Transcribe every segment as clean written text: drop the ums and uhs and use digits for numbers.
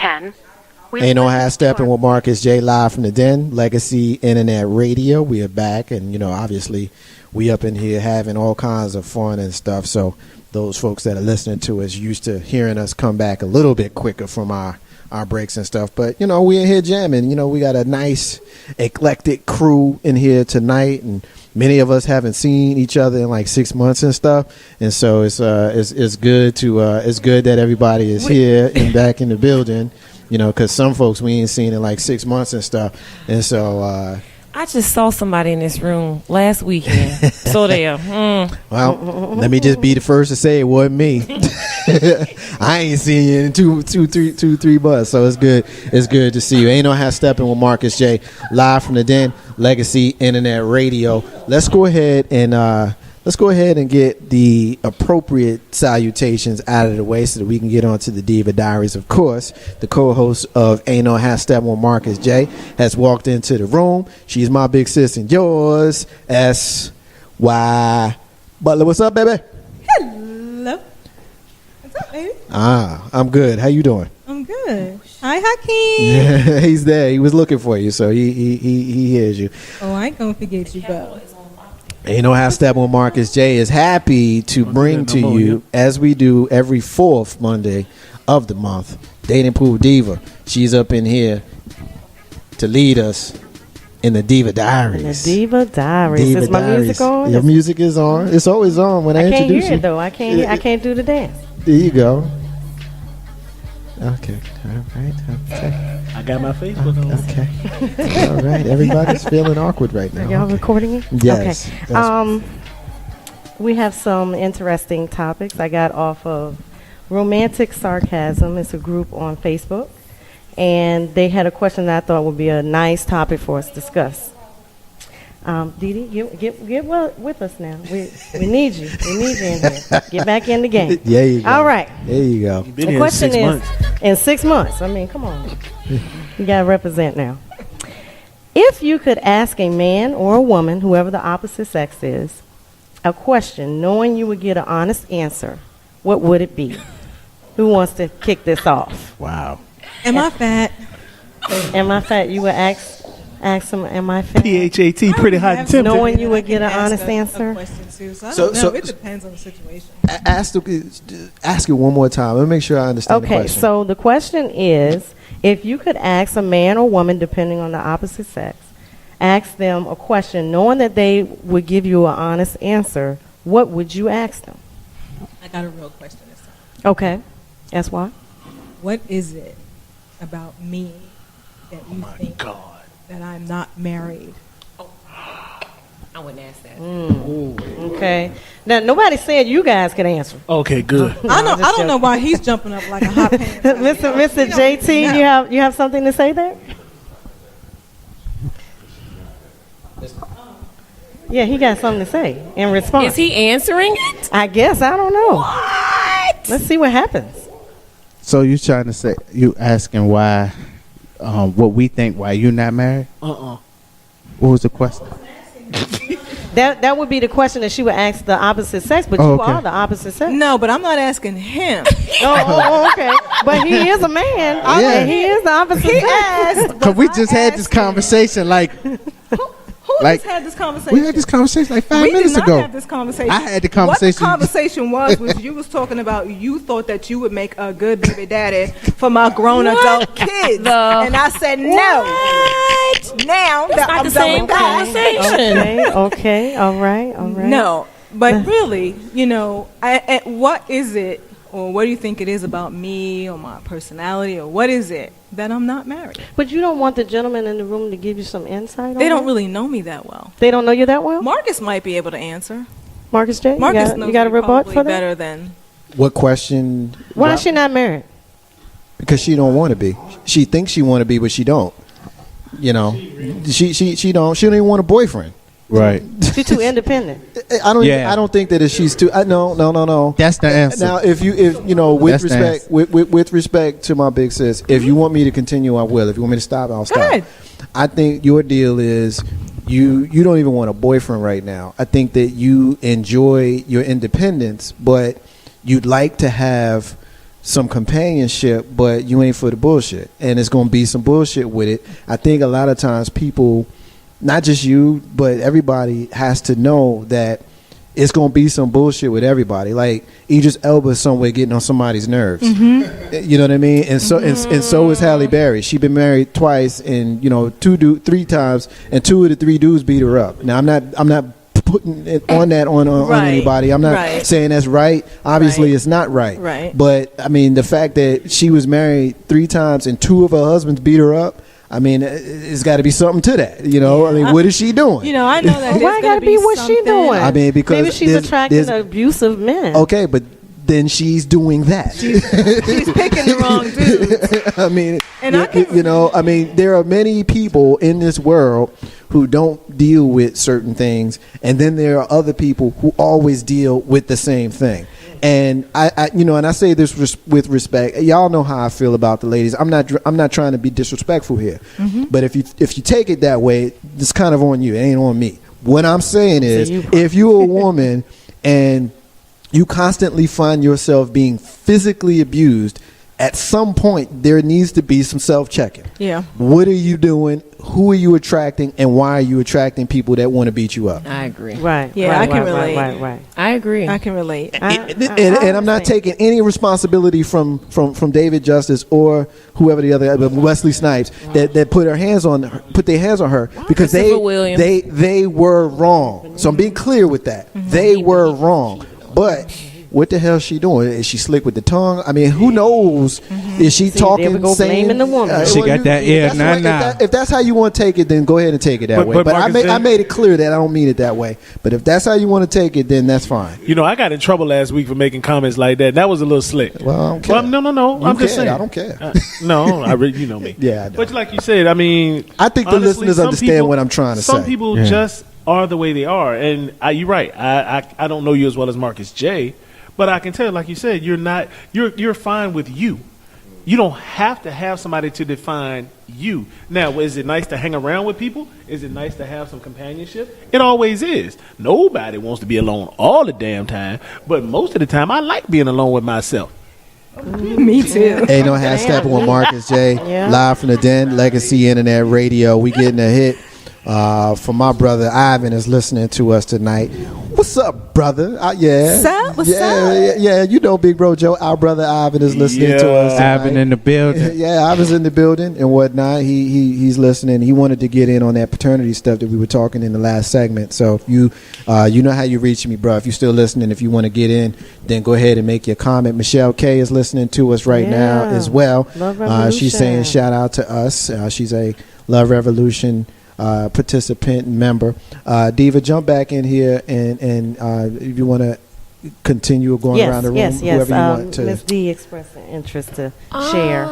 10. Ain't no half stepping with Marcus J live from the Den, Legacy Internet Radio. We are back, and obviously, we up in here having all kinds of fun and stuff. So those folks that are listening to us used to hearing us come back a little bit quicker from our breaks and stuff. But we in here jamming. We got a nice eclectic crew in here tonight, and many of us haven't seen each other in like 6 months and stuff. And so it's good that everybody is here and back in the building. Because some folks we ain't seen in like 6 months and stuff. And so I just saw somebody in this room last weekend. So there. Well, let me just be the first to say it wasn't me. I ain't seen you in three months. So it's good. It's good to see you. Ain't no half stepping with Marcus J live from the Den, Legacy Internet Radio. Let's go ahead and get the appropriate salutations out of the way so that we can get on to the Diva Diaries. Of course, the co-host of Ain't No Half Step with Marcus J has walked into the room. She's my big sis and yours, S.Y. Butler. What's up, baby? Hello. What's up, baby? I'm good. How you doing? I'm good. Hi, Hakeem. Yeah, he's there. He was looking for you, so he hears you. Oh, I ain't gonna forget you, bro. Ain't no half step with Marcus J is happy to bring to you, as we do every fourth Monday of the month, Dating Pool Diva. She's up in here to lead us in the Diva Diaries. The Diva Diaries. Is my music on? Your music is on. It's always on when I introduce you. I can't hear it though. I can't do the dance. There you go. Okay. All right. Okay. I got my Facebook on. Okay. All right. Everybody's feeling awkward right now. Are y'all recording it? Yes. Okay. We have some interesting topics. I got off of Romantic Sarcasm. It's a group on Facebook. And they had a question that I thought would be a nice topic for us to discuss. Dee Dee, get well with us now. We need you. We need you in here. Get back in the game. There you go. All right. There you go. The question is, in 6 months. I mean, come on. You got to represent now. If you could ask a man or a woman, whoever the opposite sex is, a question, knowing you would get an honest answer, what would it be? Who wants to kick this off? Wow. Am I fat? Am I fat? You would ask them, am I fat? PHAT, pretty hot temperature. Knowing you would get an honest answer? So it depends on the situation. Ask it one more time. Let me make sure I understand the question. Okay, so the question is, if you could ask a man or woman, depending on the opposite sex, ask them a question, knowing that they would give you an honest answer, what would you ask them? I got a real question this time. Okay, that's why. What is it about me that you think that I'm not married? I wouldn't ask that. Okay. Now nobody said you guys could answer. Okay, good. I don't know why he's jumping up like a hot pants. Mr. JT, you have something to say there? Yeah, he got something to say in response. Is he answering it? I guess. I don't know. What? Let's see what happens. So you trying to say, you asking why, what we think, why you not married? What was the question? That would be the question that she would ask the opposite sex, but you are the opposite sex. No, but I'm not asking him. Okay. But he is a man. Yeah. He is the opposite sex. Asked, Because we just had this conversation Who just had this conversation? We had this conversation like 5 we minutes did not ago. have this conversation. I had the conversation. What the conversation was you was talking about you thought that you would make a good baby daddy for my grown adult kids. And I said no. What? Now That's not the same conversation. Okay. All right. No, but really, what is it, or what do you think it is about me or my personality, or what is it that I'm not married? But you don't want the gentleman in the room to give you some insight on They don't that? really know me that well. They don't know you that well? Marcus might be able to answer. Marcus J? Marcus you knows got a me rebut probably for that? better than... What question? Why is she not married? Because she don't want to be. She thinks she want to be, but she don't. She don't even want a boyfriend. Right. She's too independent. I don't think that if she's too. No. That's the answer. Now, if with respect to my big sis, if you want me to continue, I will. If you want me to stop, I'll stop. Go ahead. I think your deal is you don't even want a boyfriend right now. I think that you enjoy your independence, but you'd like to have some companionship, but you ain't for the bullshit, and it's gonna be some bullshit with it. I think a lot of times people, not just you, but everybody has to know that it's gonna be some bullshit with everybody. Like Idris Elba is somewhere getting on somebody's nerves. You know what I mean? And so and so is Halle Berry. She been married twice, and you know, 3 times, and 2 of the 3 dudes beat her up. Now I'm not putting it on anybody. I'm not saying that's right. Obviously, it's not right. Right. But I mean, the fact that she was married 3 times and 2 of her husbands beat her up. I mean, it's got to be something to that, you know. I mean, what is she doing? You know, I know that. Why gotta be what she doing? I mean, because maybe she's attracting abusive men. Okay, but then she's doing that. She's picking the wrong dudes. I mean, And you know, I mean, there are many people in this world who don't deal with certain things, and then there are other people who always deal with the same thing. And I you know, and I say this with respect. Y'all know how I feel about the ladies. I'm not trying to be disrespectful here, but if you take it that way, it's kind of on you. It ain't on me. What I'm saying is, if you're a woman and you constantly find yourself being physically abused, at some point there needs to be some self-checking. Yeah. What are you doing? Who are you attracting? And why are you attracting people that want to beat you up? I agree. Right. Yeah, right, I can right, relate. Right. I agree. I can relate. And I'm not taking any responsibility from David Justice or whoever the other Wesley Snipes that put their hands on her because they were wrong. So I'm being clear with that. They were wrong. But what the hell is she doing? Is she slick with the tongue? I mean, who knows? Is she talking? There we go, blaming the woman. She got that ear. If that's how you want to take it, then go ahead and take it that way. But I made it clear that I don't mean it that way. But if that's how you want to take it, then that's fine. You know, I got in trouble last week for making comments like that. That was a little slick. Well, I don't care. No. I'm just saying. I don't care. No, you know me. Yeah, I know. But like you said, I mean, I think honestly, the listeners understand what I'm trying to say. Some people just are the way they are, and you're right. I don't know you as well as Marcus J. But I can tell, like you said, you're fine with you. You don't have to have somebody to define you. Now, is it nice to hang around with people? Is it nice to have some companionship? It always is. Nobody wants to be alone all the damn time, but most of the time I like being alone with myself. Me too. Hey, no half stepping with Marcus J. Live from the Den, Legacy Internet Radio. We getting a hit from my brother Ivan is listening to us tonight. What's up, brother? What's up? Yeah, you know, Big Bro Joe, our brother Ivan is listening to us tonight. Ivan in the building. Yeah, Ivan's in the building and whatnot. He's listening. He wanted to get in on that paternity stuff that we were talking in the last segment. So you know how you reach me, bro. If you're still listening, if you want to get in, then go ahead and make your comment. Michelle K is listening to us right now as well. Love Revolution. She's saying shout out to us. She's a Love Revolution participant and member. Diva, jump back in here and if you want to continue going around the room, whoever you want to. Ms. D expressed an interest to share.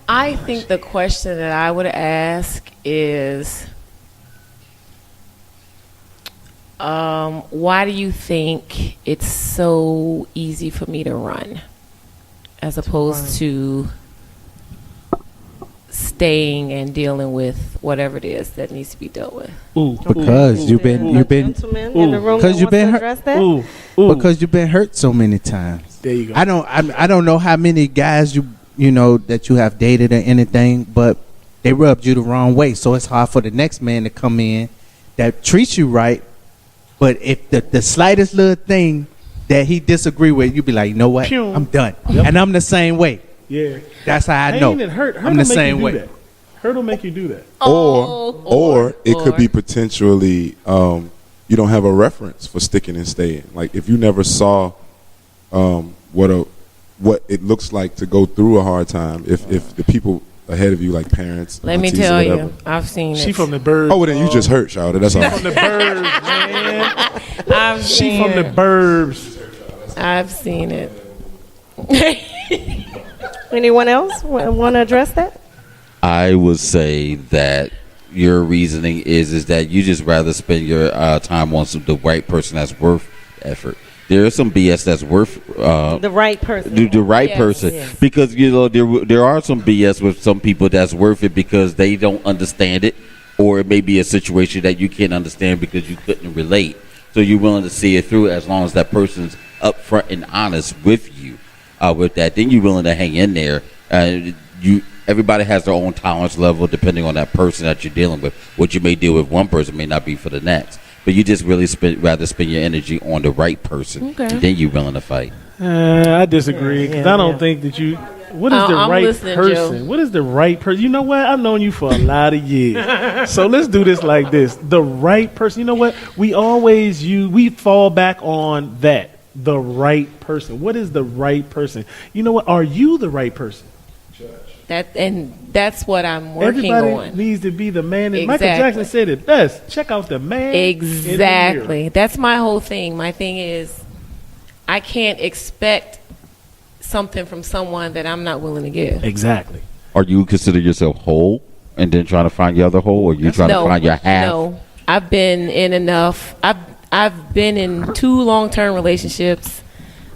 I think the question that I would ask is, why do you think it's so easy for me to run as opposed to staying and dealing with whatever it is that needs to be dealt with? Because you've been in the room because you've been hurt. Because you've been hurt so many times. There you go. I don't know how many guys you know that you have dated or anything, but they rubbed you the wrong way. So it's hard for the next man to come in that treats you right. But if the slightest little thing that he disagree with, you be like, you know what? I'm done. Yep. And I'm the same way. Yeah, that's how I know. I'm the same way. Hurt will make you do that. Or it could be potentially you don't have a reference for sticking and staying. Like if you never saw what it looks like to go through a hard time. If the people ahead of you, like parents, let me tell you, I've seen it. She from the birds. Oh, well, then you just hurt, Shawty. That's all. She from the burbs, man. She from the burbs. I've seen it. Anyone else want to address that? I would say that your reasoning is that you just rather spend your time on the right person that's worth effort. There is some BS that's worth the right person. The right person, yes. Because you know there are some BS with some people that's worth it because they don't understand it, or it may be a situation that you can't understand because you couldn't relate. So you're willing to see it through as long as that person's upfront and honest with you. with that, then you're willing to hang in there. Everybody has their own tolerance level depending on that person that you're dealing with. What you may deal with one person may not be for the next. But you just really rather spend your energy on the right person. Okay. And then you're willing to fight. I disagree because I don't think that you. What is the right person? Joe. What is the right person? You know what? I've known you for a lot of years. So let's do this like this. The right person. You know what? We fall back on that. The right person. What is the right person? You know what? Are you the right person? That's what I'm working on. Everybody needs to be the man. Exactly. Michael Jackson said it best. Check out the man. Exactly. That's my whole thing. My thing is, I can't expect something from someone that I'm not willing to give. Exactly. Are you consider yourself whole and then trying to find your other whole, or you trying to find your half? No, I've been in enough. I've been in 2 long-term relationships.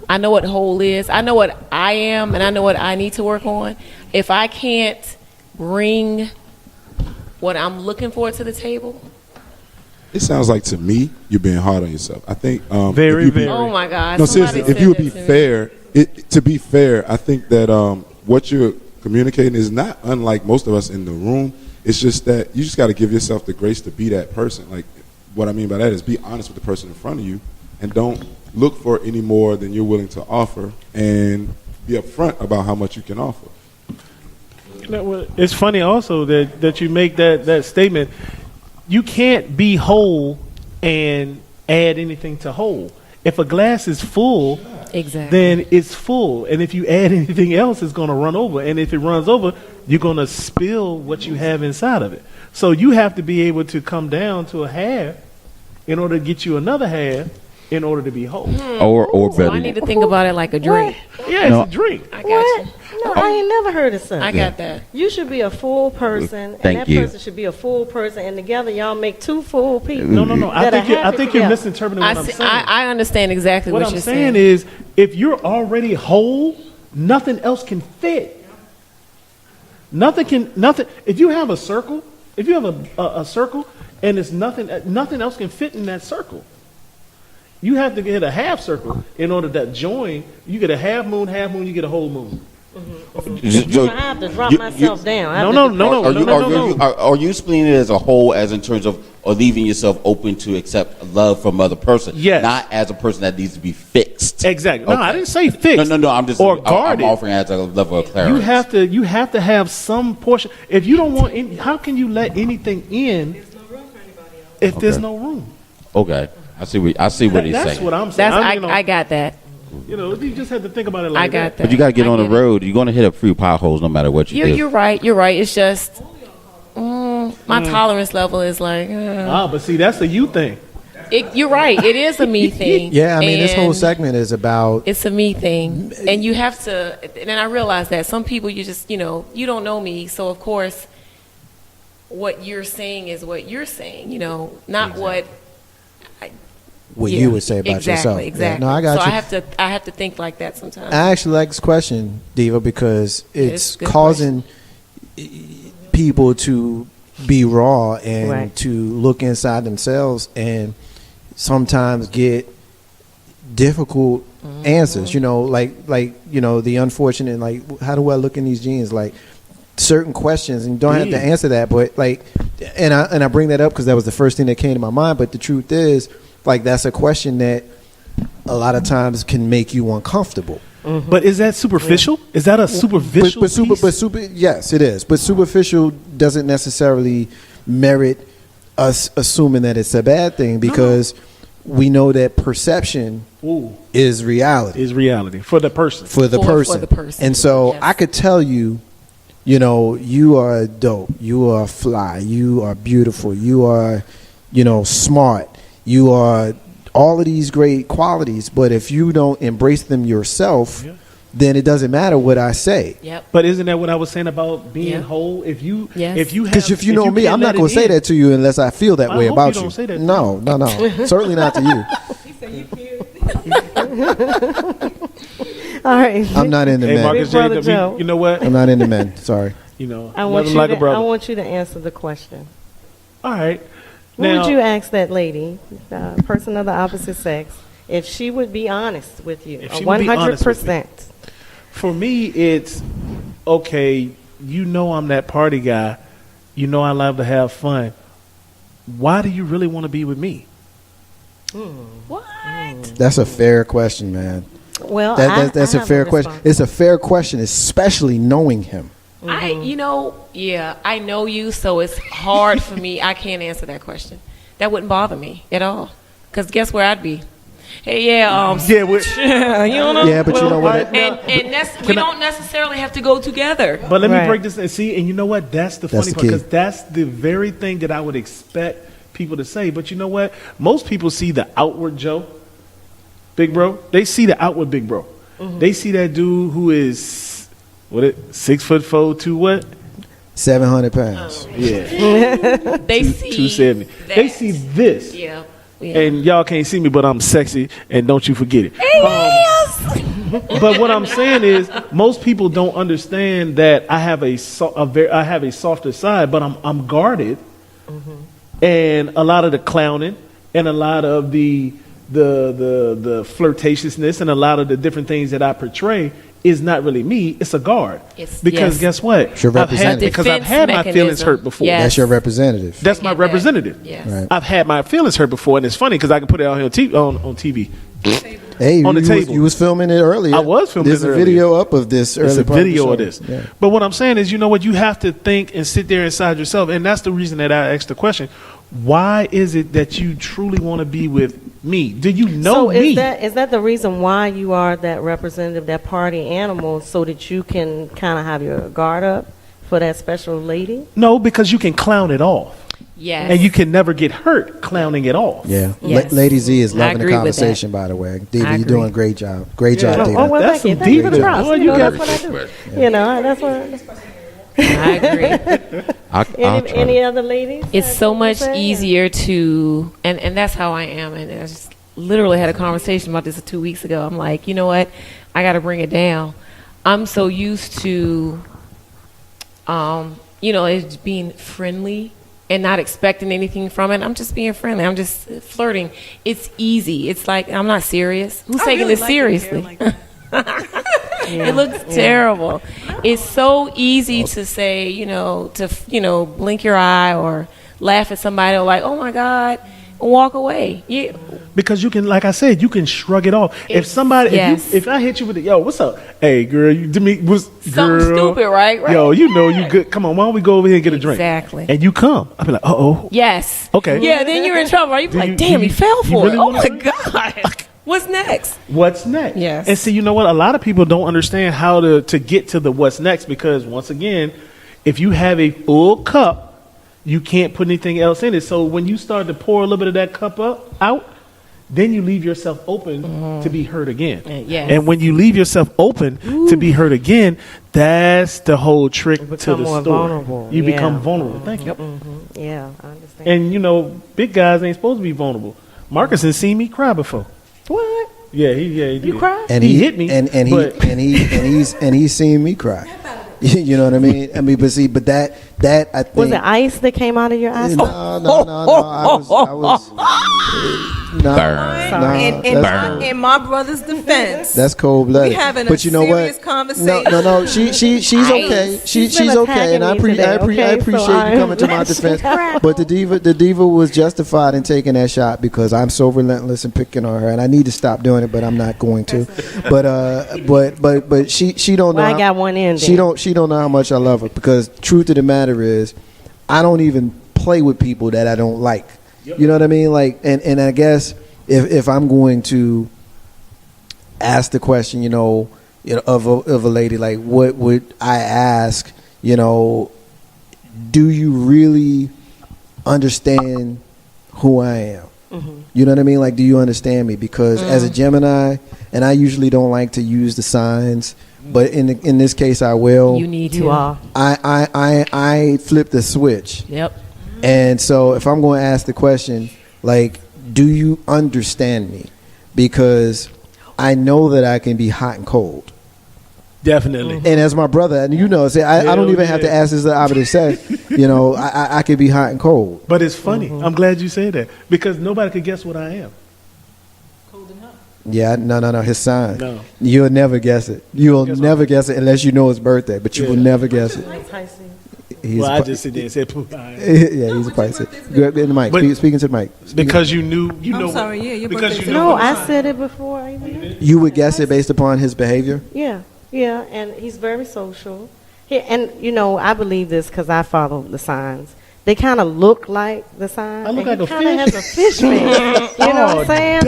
I know what whole is. I know what I am, and I know what I need to work on. If I can't bring what I'm looking for to the table. It sounds like to me you're being hard on yourself. I think very. Oh my God! No, seriously. If you would be fair, to be fair, I think that what you're communicating is not unlike most of us in the room. It's just that you just got to give yourself the grace to be that person. Like what I mean by that is be honest with the person in front of you, and don't look for any more than you're willing to offer, and be upfront about how much you can offer. It's funny also that you make that statement. You can't be whole and add anything to whole. If a glass is full, then it's full. And if you add anything else, it's going to run over. And if it runs over, you're going to spill what you have inside of it. So you have to be able to come down to a half in order to get you another half in order to be whole. Or better. So I need to think about it like a drink. Yeah, it's a drink. I got you. No, I ain't never heard of something. I got that. You should be a full person, and that person should be a full person, and together y'all make 2 full people. No. I think you're misinterpreting what I'm saying. I understand exactly what you're saying. What I'm saying is, if you're already whole, nothing else can fit. Nothing. If you have a circle, a circle, and it's nothing else can fit in that circle. You have to get a half circle in order to join. You get a half moon, you get a whole moon. I have to drop myself down. No. Are you explaining it as a whole, as in terms of or leaving yourself open to accept love from other person? Yes. Not as a person that needs to be fixed. Exactly. Okay. No, I didn't say fixed. No. I'm just or guarded. I'm offering as a level of clarity. You have to have some portion. If you don't want any, how can you let anything in? There's no room for anybody else. If there's no room. Okay. I see what he's saying. That's what I'm saying. I got that. You just have to think about it like I got that. But you got to get on the road. You're going to hit up few potholes no matter what you do. You're right. It's just my tolerance level is like. But see, that's a you thing. You're right. It is a me thing. Yeah, I mean, this whole segment is about. It's a me thing, and you have to. And I realize that some people, you just, you don't know me, so of course, what you're saying is what you're saying. Not what. What you would say about yourself. Exactly. Yeah, no, I got you. So I have to think like that sometimes. I actually like this question, Diva, because it's causing people to be raw and to look inside themselves and sometimes get difficult answers. Like the unfortunate, like, how do I look in these jeans? Like certain questions, and you don't have to answer that, but like, and I bring that up because that was the first thing that came to my mind. But the truth is, like, that's a question that a lot of times can make you uncomfortable. Mm-hmm. But is that superficial? Yeah. Is that a superficial piece? Yes, it is. But superficial doesn't necessarily merit us assuming that it's a bad thing, because we know that perception is reality. Is reality for the person. For the person. And so I could tell you, you are dope. You are fly. You are beautiful. You are, smart. You are all of these great qualities, but if you don't embrace them yourself, then it doesn't matter what I say. Yep. But isn't that what I was saying about being whole? If you because if you know me, I'm not going to say that to you unless I feel that way about you. Don't say that no, certainly not to you. He said you cute. All right. I'm not into men. Marcus J, you know what? I'm not into men. Sorry. I want you to answer the question. All right. What would you ask that lady, person of the opposite sex, if she would be honest with you? 100%. For me, it's okay. You know, I'm that party guy. You know, I love to have fun. Why do you really want to be with me? What? That's a fair question, man. Well, That's I a fair have question. response. It's a fair question, especially knowing him. I know you, so it's hard for me. I can't answer that question. That wouldn't bother me at all. Because guess where I'd be? Hey, Yeah, you don't know. Yeah, but you know what? We don't necessarily have to go together. But let me Right. break this and see. And you know what? That's the That's funny the part, key. because that's the very thing that I would expect people to say. But you know what? Most people see the outward Joe, big bro. They see the outward big bro. They see that dude who is 6'4", to what? 700 pounds. Yeah, They see 270. that. They see this. Yeah. And y'all can't see me, but I'm sexy, and don't you forget it. But what I'm saying is, most people don't understand that I have I have a softer side, but I'm guarded, and a lot of the clowning, and a lot of the flirtatiousness, and a lot of the different things that I portray is not really me. It's a guard. Because guess what? It's your representative. Because I've had my feelings hurt before. Yes. That's your representative. That's my get that. representative. Yes. Right. I've had my feelings hurt before, and it's funny because I can put it out here on TV. Hey, On the table. you was filming it earlier. I was filming There's it a earlier. video up of this. It's early a part of the video show. of this. Yeah. But what I'm saying is, you know what? You have to think and sit there inside yourself, and that's the reason that I asked the question. Why is it that you truly want to be with me? Do you know So me? is that the reason why you are that representative, that party animal, so that you can kind of have your guard up for that special lady? No, because you can clown it off. Yes. And you can never get hurt clowning it off. Yeah. Yes. Lady Z is I loving the agree with that. conversation, by the way. Diva, I you're agree. doing a great job. Great job, Yeah. Diva. Oh, well, That's thank you. some Thank you for the diva. props. Boy, You you know, got- that's what I do. You know, that's what. I agree. I'll try. Any other ladies? It's that so want much to say? easier to, and that's how I am. And I just literally had a conversation about this 2 weeks ago. I'm like, you know what? I got to bring it down. I'm so used to, it's being friendly and not expecting anything from it. I'm just being friendly. I'm just flirting. It's easy. It's like, I'm not serious. Who's taking this seriously? It looks terrible. It's so easy to say, blink your eye or laugh at somebody or like, oh my God, and walk away. Yeah. Because you can, like I said, you can shrug it off. If somebody, Yes. if I hit you with the, yo, what's up? Hey, girl, you do me, what's Something girl? stupid, right? Right. Yo, you know you good. Come on, why don't we go over here and get a drink? Exactly. And you come. I'll be like, uh-oh. Yes. Okay. Yeah, then you're in trouble, right? You're Do like, you- damn, do he you- fell you for really it. Oh wanna my drink? God. What's next? What's next? Yes. And see, you know what? A lot of people don't understand how to get to the what's next, because once again, if you have a full cup, you can't put anything else in it. So when you start to pour a little bit of that cup out, then you leave yourself open to be hurt again. Yes. And when you leave yourself open to be hurt again, that's the whole trick to become the more story. vulnerable. You Yeah. become vulnerable. Thank you. Yeah, I understand. And big guys ain't supposed to be vulnerable. Marcus has seen me cry before. What? Yeah, he did. You cried? And he hit me, and but- he's seen me cry. You know what I mean? But that I think Was it ice that came out of your eyes? No. I was no. In my brother's defense, That's cold blooded. We having but a you know serious what? conversation. No. She's okay. She's She's been okay, and I attacking me today, okay? appreciate So you coming to my defense. But the diva was justified in taking that shot because I'm so relentless in picking on her, and I need to stop doing it, but I'm not going to. But she don't know. Well, I got one in. She don't know how much I love her, because truth of the matter is, I don't even play with people that I don't like. You know what I mean? Like, and I guess if I'm going to ask the question, of a lady, like, what would I ask? Do you really understand who I am? Mm-hmm. You know what I mean? Like, do you understand me? Because as a Gemini, and I usually don't like to use the signs, but in this case I will. You need You to. are. I flip the switch. Yep. And so if I'm going to ask the question, like, do you understand me? Because I know that I can be hot and cold. Definitely. And as my brother, and I don't even have to ask this the opposite sex. I could be hot and cold. But it's funny. I'm glad you said that, because nobody could guess what I am. Yeah, no. His sign. No. You'll never guess it. You'll Guess never guess it unless you know his birthday. But you will never guess it. He's Well, a I Pi- just sit there and said, yeah, he's a Pisces. Go in the mic. But- Speaking to the mic. because you knew, you know. I'm sorry, yeah, your because birthday's you in know. No, what I sign. said it before I even knew. You would guess it based upon his behavior. Yeah, and he's very social. And I believe this because I follow the signs. They kind of look like the sign. I look and like he a kinda fish. has a fish face. You know what I'm saying?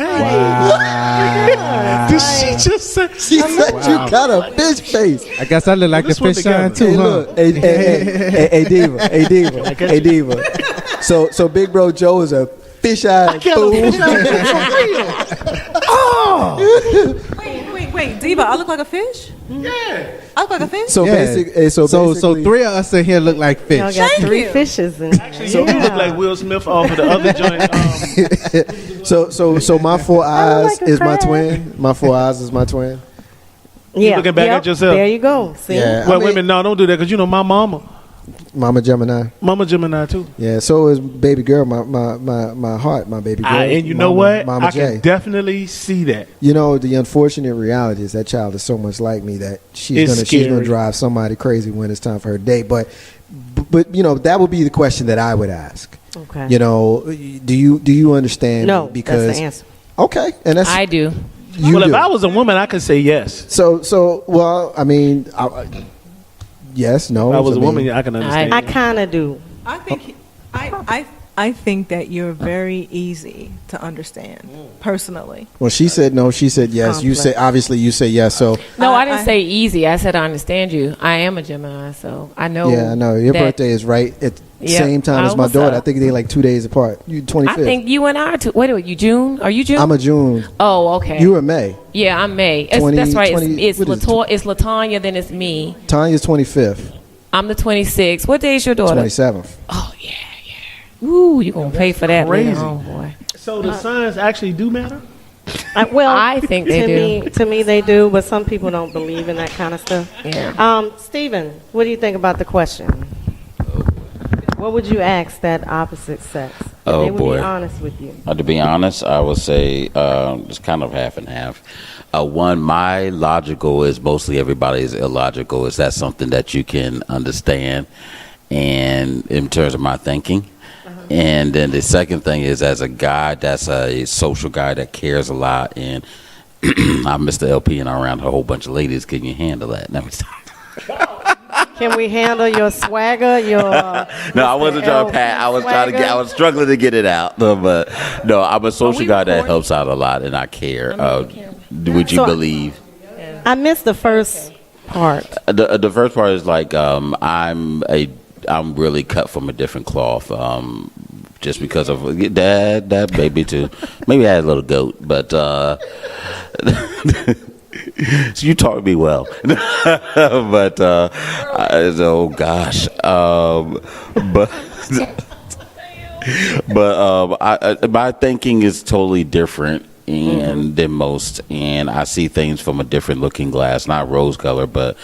Did she just say? She said you got a fish face. I guess I look like the Let's put fish shine together. too, Hey, huh? look, hey, Diva. So Big Bro Joe is a fish-eyed fool. Wait, Diva, I look like a fish? Yeah. I look like a fish? So Yeah. basically, So basically, three of us in here look like Y'all fish. got Thank 3 you. fishes in So you look like Will Smith off of the other joint. So my 4 eyes like a is my crab. twin. My 4 eyes is my twin. Yeah. looking back at yourself? There you go. See? Yeah. Well, I mean- women, no, don't do that because you know my mama Gemini. Gemini too. Yeah. So is baby girl. My heart. My baby girl. And you know Mama- what? Mama I J. can definitely see that. You know, the unfortunate reality is that child is so much like me that she's It's gonna scary. drive somebody crazy when it's time for her date. But that would be the question that I would ask. Okay. Do you understand? No, because that's the answer. okay, and that's I do. you Well, do. if I was a woman, I could say yes. So well, I mean, yes, no. If I was a mean, woman, I can understand. I kind of do. I think I think that you're very easy to understand personally. Well, she said no. She said yes. You Complex. say obviously. You say yes. So No, I didn't I- say easy. I said I understand you. I am a Gemini, so I know. yeah, I know your that- birthday is right at the Yeah, same time as my almost daughter. so. I think they're like 2 days apart. You 25th. I think you and I are too. Wait a minute, you June? Are you June? I'm a June. Oh, okay. You are May. Yeah, I'm May. 20 That's right. 20 It's what is it? it's Latanya, then it's me. Tanya's 25th, I'm the 26th. What day is your daughter? 27th. Oh yeah. Ooh, you gonna pay for that later crazy. on, boy. So the signs actually do matter. I think they do. To me, they do, but some people don't believe in that kind of stuff. Yeah. Stephen, what do you think about the question? What would you ask that opposite sex? If Oh, they would boy. be honest with you. To be honest, I would say it's kind of half and half. One, my logical is mostly everybody's illogical. Is that something that you can understand? And in terms of my thinking. And then the second thing is, as a guy that's a social guy that cares a lot, and I'm Mr. LP and I'm around a whole bunch of ladies, can you handle that? No, Can we handle your swagger? Your no, I wasn't trying to pat. I was trying to get. I was struggling to get it out. No, but no, I'm a social guy that helps out a lot, and I care. Would you So- believe? I missed the first part. The first part is like I'm really cut from a different cloth. Just because of that baby too. Maybe I had a little goat, but so you taught me well. But oh gosh, but my thinking is totally different than most, and I see things from a different looking glass, not rose color, but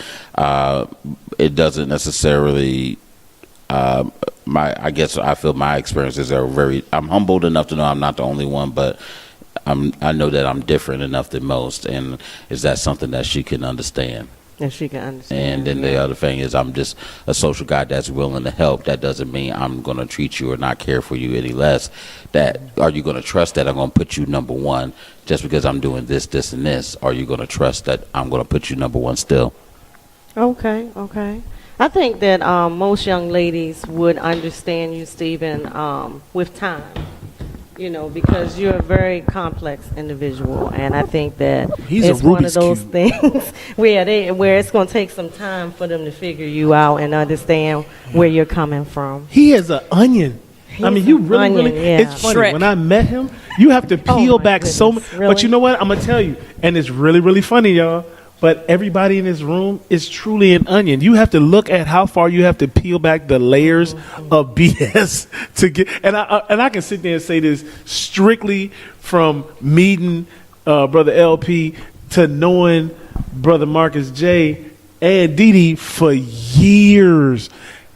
it doesn't necessarily. I guess I feel my experiences are very. I'm humbled enough to know I'm not the only one, but I know that I'm different enough than most, and is that something that she can understand? If she can understand. And then the other thing is, I'm just a social guy that's willing to help. That doesn't mean I'm going to treat you or not care for you any less. That are you going to trust that I'm going to put you number one just because I'm doing this, this, and this? Are you going to trust that I'm going to put you number one still? Okay. I think that most young ladies would understand you, Stephen, with time. Because you're a very complex individual, and I think that He's a it's one of Rubik's those Cube. things where it's going to take some time for them to figure you out and understand where you're coming from. He is an onion. I mean, He's you an really, onion, really. yeah. It's funny Shrek. when I met him. You have to peel my back so much. goodness, But really? you know what? I'm gonna tell you, and it's really, really funny, y'all. But everybody in this room is truly an onion. You have to look at how far you have to peel back the layers of BS to get. And I can sit there and say this strictly from meeting Brother LP to knowing Brother Marcus J and Didi for years.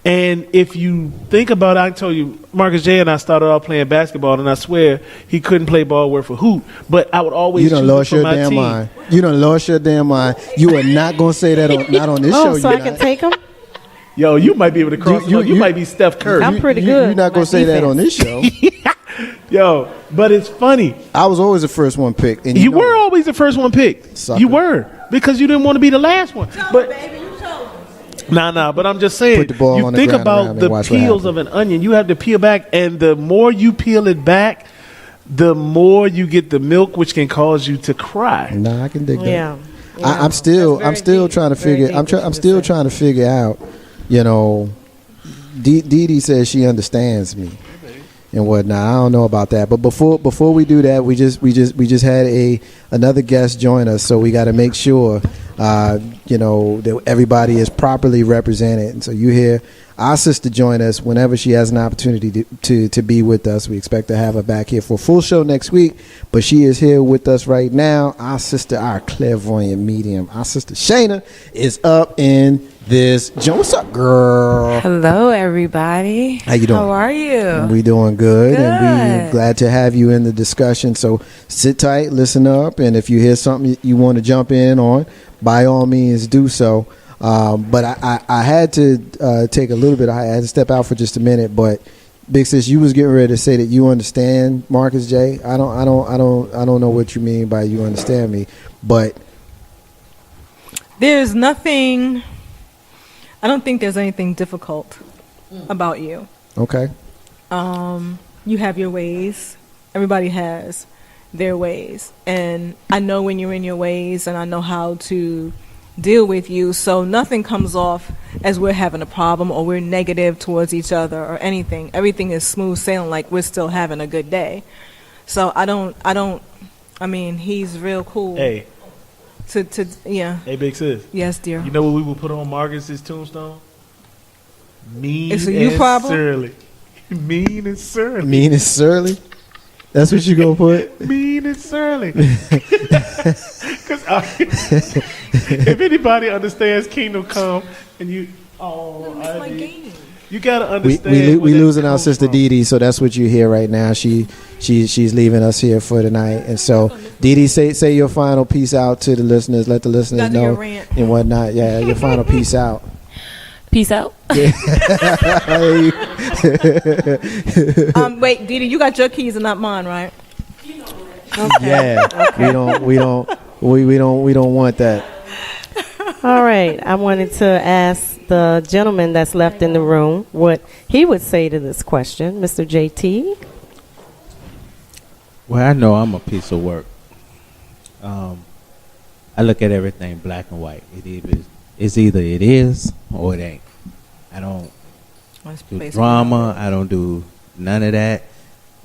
And if you think about it, I told you, Marcus J and I started off playing basketball, and I swear he couldn't play ball worth a hoot. But I would always You done choose it lost for your my damn team. mind. You done lost your damn mind. You are not gonna say that not on this show. Oh, so you I can not. take him? Yo, you might be able to cross. You might be Steph Curry. I'm pretty good. You're not gonna My say that on this show. Yo, but it's funny. I was always the first one picked. And You know were always the first one picked. Sucker. You were, because you didn't want to be the last one. But nah. But I'm just saying. Put the ball You on the think ground around about me the and watch what peels happens. of an onion. You have to peel back, and the more you peel it back, the more you get the milk, which can cause you to cry. Nah, I can dig that. Yeah. I'm still That's very deep. trying to Very figure. deep I'm what you still just said. trying to figure out. You know, Dee Dee says she understands me and whatnot. I don't know about that, but before we do that, we just had another guest join us, so we got to make sure that everybody is properly represented. And so you hear our sister join us whenever she has an opportunity to be with us. We expect to have her back here for a full show next week, but she is here with us right now. Our sister, our clairvoyant medium, our sister Shayna is up in this joint. What's up, girl? Hello, everybody. How you doing? How are you? We doing good, and Good. we're glad to have you in the discussion. So sit tight, listen up, and if you hear something you want to jump in on, by all means do so. But I had to take a little bit. I had to step out for just a minute. But Big Sis, you was getting ready to say that you understand Marcus J. I don't know what you mean by you understand me, but There's nothing. I don't think there's anything difficult about you. okay. You have your ways. Everybody has their ways. And I know when you're in your ways, and I know how to deal with you. So nothing comes off as we're having a problem or we're negative towards each other or anything. Everything is smooth sailing, like we're still having a good day. So I mean, he's real cool. Hey, Yeah. hey, Big Sis. Yes, dear. You know what we will put on Marcus's tombstone? Mean It's a you and problem? surly. Mean and surly. Mean and surly. That's what you gonna put? Mean and surly. Because if anybody understands Kingdom Come, and you, It's my game. you gotta We understand. we losing our sister Dee Dee, so that's what you hear right now. She's leaving us here for tonight, and so Dee Dee, say your final peace out to the listeners. Let the listeners Gotta do your know rant. and whatnot. Yeah, your final peace out. Peace out. Wait, Didi, you got your keys and not mine, right? Yeah, we don't want that. All right. I wanted to ask the gentleman that's left in the room what he would say to this question. Mr. JT. Well, I know I'm a piece of work. I look at everything black and white. It's either it is or it ain't. I don't do drama. I don't do none of that.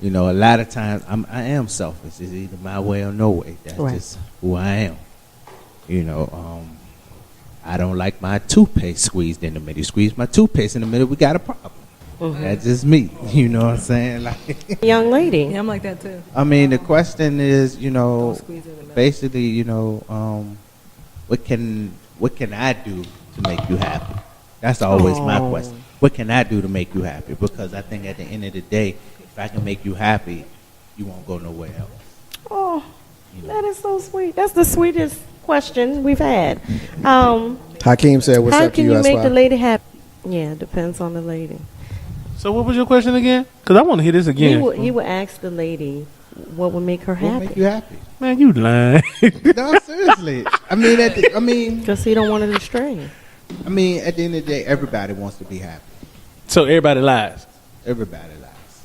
You know, a lot of times I am selfish. It's either my way or no way. That's Right. just who I am. You know, I don't like my toothpaste squeezed in the middle. You squeeze my toothpaste in the middle, we got a problem. That's just me. You know what I'm saying? Like, Young lady. Yeah, I'm like that too. I mean, the question is, you know, Don't squeeze it in the middle. basically, you know, what can I do to make you happy? That's always my question. What can I do to make you happy? Because I think at the end of the day, if I can make you happy, you won't go nowhere else. Oh, that is so sweet. That's the sweetest question we've had. Hakeem said, "What's How up to can you?" you make SY? the lady happy? Yeah, it depends on the lady. So what was your question again? Because I want to hear this again. You would ask the lady what would make her What happy. make you happy? Man, you lying. No, seriously. I mean, Just so you don't want to stray. at the end of the day, everybody wants to be happy. So everybody lies. Everybody lies.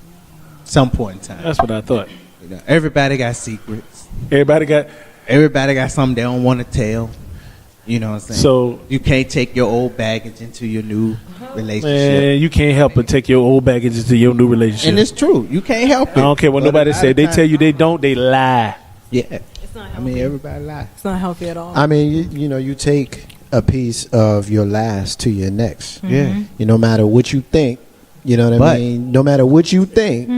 Some point in time. That's what I thought. You know, everybody got secrets. Everybody got. Everybody got something they don't want to tell. You know what I'm saying? So you can't take your old baggage into your new relationship. man, you can't help but take your old baggage into your new relationship. And it's true. You can't help it. I don't care what But nobody a lot say. of They times- tell you they don't. They lie. Yeah. It's not I healthy. mean, everybody lies. It's not healthy at all. I mean, you know, you take a piece of your last to your next. Yeah. You no matter what you think, you know what I But- mean. No matter what you think,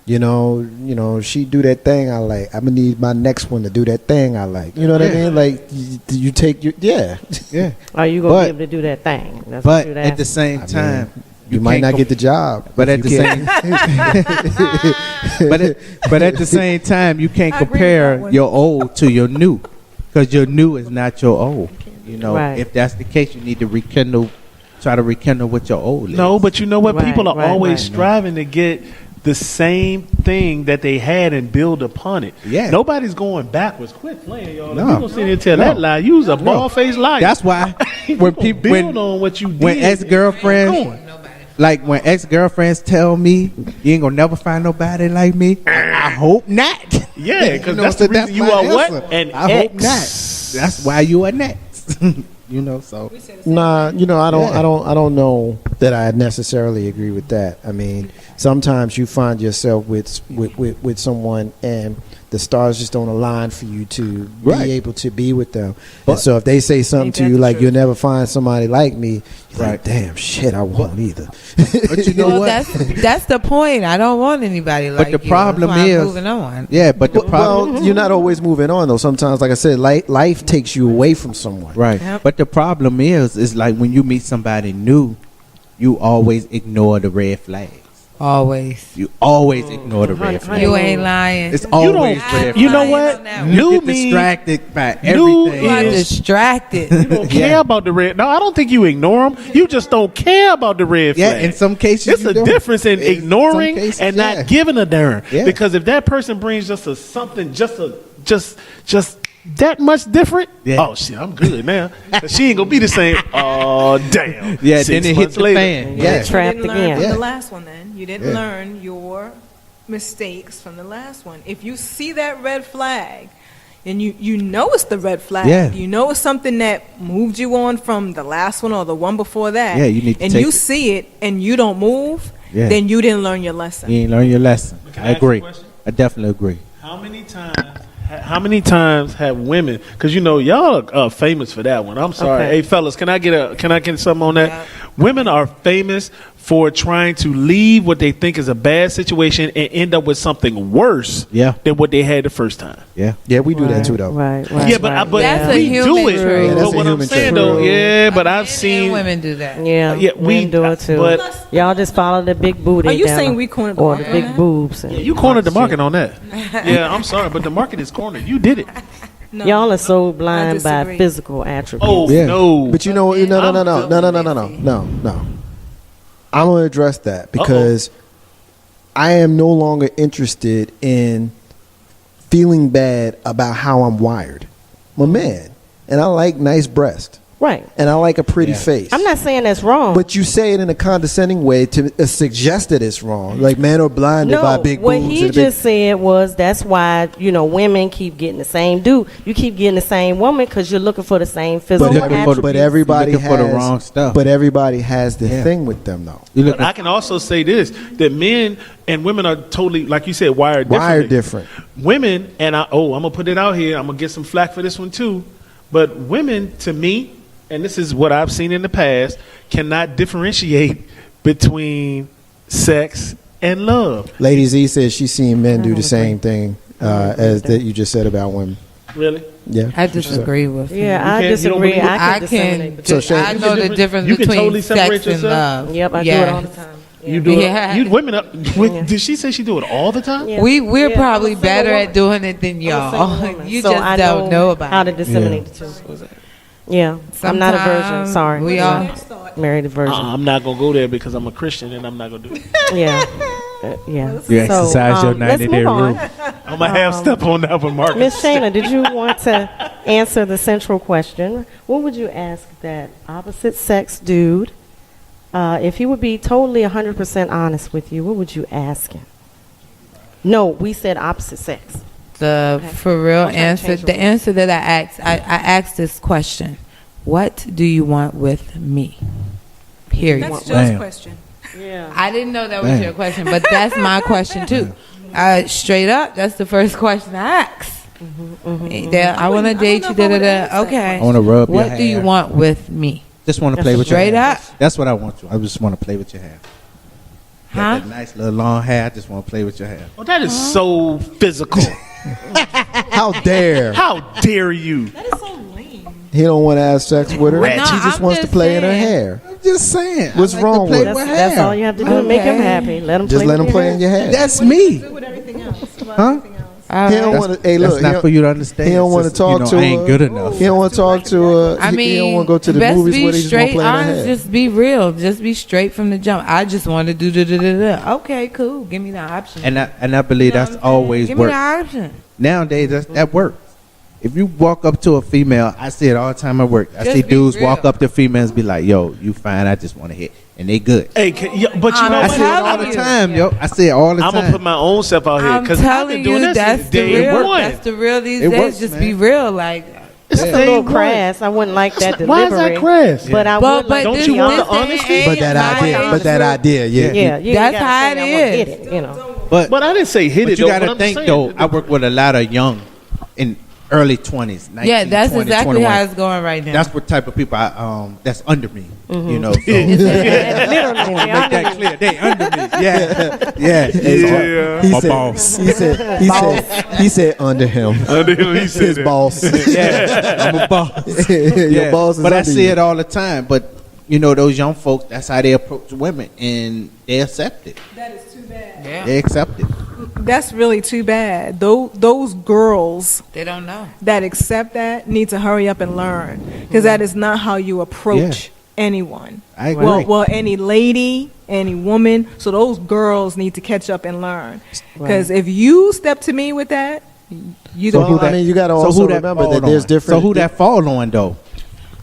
you know, she do that thing I like. I'm gonna need my next one to do that thing I like. You know what I Yeah. mean? Like you take your Yeah. Are you gonna But- be able to do that thing? That's But what you'd at the ask. same time, you might not get the job. But if at the you same, but at the same time, you can't I agree with that compare one. your old to your new, because your new is not your old. You know, Right. if that's the case, you need to try to rekindle what your old is. No, but you know what? Right, People are right, always right. striving to get the same thing that they had and build upon it. Yeah. Nobody's going backwards. Quit playing, y'all. No. If you gonna sit here and tell No. that lie, you was a bald-faced liar. That's why You when gonna people build on what you when did. ex-girlfriends, like when ex-girlfriends tell me you ain't gonna never find nobody like me, I hope not. Yeah, because You know, that's so the reason you my are what? answer. An I hope ex. not. That's why you are next. You know, so Nah, you know, I Yeah. don't know that I necessarily agree with that. I mean, sometimes you find yourself with someone and the stars just don't align for you to Right. be able to be with them. But- And so if they say something Ain't to that you the like truth? you'll never find somebody like me, you're Right. like, damn shit, I won't either. but you know Well, what? that's the point. I don't want anybody like the you. problem That's why I'm is- moving on. Yeah, but the problem, Well, you're not always moving on though. Sometimes, like I said, life takes you away from someone. right? Yep. But the problem is like when you meet somebody new, you always ignore the red flags. Always. You always ignore the red Honey, flags. You ain't lying. It's You always don't. red flags. You know lying what? on that You New get means distracted by New everything. You are is- distracted. you don't care Yeah. about the red. No, I don't think you ignore them. You just don't care about the red Yeah, flag. in some cases, It's you a don't. difference in In ignoring some cases, and yeah. not giving a darn. Yeah. Because if that person brings just a something, just that much different. Yeah. Oh shit, I'm good now. She ain't gonna be the same. Oh damn. Yeah, 6 then it hit months the later. fan. Yeah. Yeah. Trapped You didn't learn again. from Yeah. the last one. Then you didn't Yeah. learn your mistakes from the last one. If you see that red flag, and you know it's the red flag, Yeah. you know it's something that moved you on from the last one or the one before that. Yeah, you need to and take you it. see it and you don't move, Yeah. then you didn't learn your lesson. You ain't learn your lesson. Can I I ask you a agree. question? I definitely agree. How many times have women? Because you know y'all are famous for that one. I'm sorry, Okay. hey fellas, can I get something on that? Yeah. Women are famous for trying to leave what they think is a bad situation and end up with something worse Yeah. than what they had the first time. Yeah. Yeah, we do that too though. Right, right. Yeah, but That's a we human do it. trait. Yeah, that's But a what I'm human saying trait. though, yeah, but I've Men seen and women do that. Yeah, Yeah, we we do it too. but- Y'all just follow the big booty. Are you down saying the- we cornered the or the market big on that? boobs? And Yeah, you cornered the market on that. Yeah, I'm sorry, but the market is cornered. You did it. No. Y'all are so I blind by disagree. physical attributes. Oh Yeah. no! But you know, no. I'm gonna address that because I am no longer interested in feeling bad about how I'm wired. I'm a man, and I like nice breasts, Right. and I like a pretty Yeah. face. I'm not saying that's wrong. But you say it in a condescending way to suggest that it's wrong. Like men are blinded by big what boobs. he and big- just said was that's why women keep getting the same dude. You keep getting the same woman because you're looking for the same physical looking for the- attributes. but everybody You're looking has for the wrong stuff. But everybody has the Yeah. thing with them though. You look But I can also say this: that men and women are totally, like you said, wired differently. Wired different. Women, and I'm gonna put it out here. I'm gonna get some flack for this one too. But women, to me, and this is what I've seen in the past, cannot differentiate between sex and love. Lady Z says she's seen men do the same thing as that you just said about women. Really? Yeah. I disagree with him. Yeah, I You can't- you don't disagree. believe it? I I can can. disseminate. So Shay- I know the difference You can between totally separate sex and yourself? love. Yep, I do Yeah. it all the time. You do Yeah. it. You women. Did she say she do it all the time? Yeah. We're Yeah, probably I'm a single better woman. at doing it than I'm a y'all. single woman, You so just I don't know about how to it. disseminate the two. Yeah, I'm not a virgin. Sometimes Sorry, we I'm all- married a virgin. I'm not gonna go there because I'm a Christian and I'm not gonna do it. Yeah, yeah. You exercise your let's 90-day move on. rule. I'm gonna have step on that one, Marcus. Miss Shayna, did you want to answer the central question? What would you ask that opposite sex dude if he would be totally 100% honest with you? What would you ask him? No, we said opposite sex. The Okay. for real I'm trying to answer, change the the rules. answer that I asked this question: what do you want with me? Period. That's Joe's Damn. question. Yeah. I didn't know that was Damn. your question, but that's my question too. Straight up, that's the first question I ask. I want to date you. know if I would ask that Okay. I want to rub your What do you hair. want with me? Just want to play with your Straight hair. up. That's what I want you. I just want to play with your hair. Got Huh? that nice little long hair. I just want to play with your hair. Oh, that is so physical. How dare How dare you? That is so lame. he don't want to have sex with her? Ratchet. She No, just I'm wants to just play in her saying. hair. just saying. What's I like wrong to play with it? That's all you have to do to make him happy. Let him Just play let with him your play in your head. That's me. Do with everything else. Huh? All He don't right. want to. Hey, look. That's not for you to understand. He don't want to sister. talk to I ain't her. good enough. He don't want to talk to her. I mean, he don't want to go to the best movies be where he's just gonna straight, play in her honest, head. just be real. Just be straight from the jump. I just want to do da. Okay, cool. Give me the option. And I believe You know that's what I'm saying? always Give me worked. the option. Nowadays, that works. If you walk up to a female, I see it all the time at work. I Just see be dudes real. walk up to females and be like, "Yo, you fine? I just want to hit," and they good. Hey, but you know I what? see it all the time, yo. I see it all the I'm time. gonna put my own self out here I'm because I've telling been doing you, this that's since the day real. one. That's the real these It days. works, Just man. be real, like. It's a little crass. I wouldn't like that delivery. Why is that crass? But I But would like Don't this you is want this the honesty? ain't But that my idea. age But that group. idea. Yeah. Yeah, you That's gotta how say it I wanna is. hit it, you know. But I didn't say hit but it. you though, got but to I'm think saying though. that- I work with a lot of young, in early 20s. 19, Yeah, that's 20, exactly 21. how it's going right now. That's what type of people that's under me. You know, so Literally, make that clear. They under me. Yeah, yeah. Yeah. He My said, boss. He said under him. Under him, he said His that. boss. Yeah, I'm a boss. Your Yeah, boss is but I under see you. it all the time. But you know, those young folks, that's how they approach women, and they accept it. That is too bad. Yeah. They accept it. That's really too bad. Those girls They don't know. that accept that need to hurry up and learn, because that is not how you approach anyone. I agree. Well, any lady, any woman. So those girls need to catch up and learn. Because if you step to me with that, you So don't. who that- I mean, you gotta also who that remember fall that there's on? different- So who that fall on though?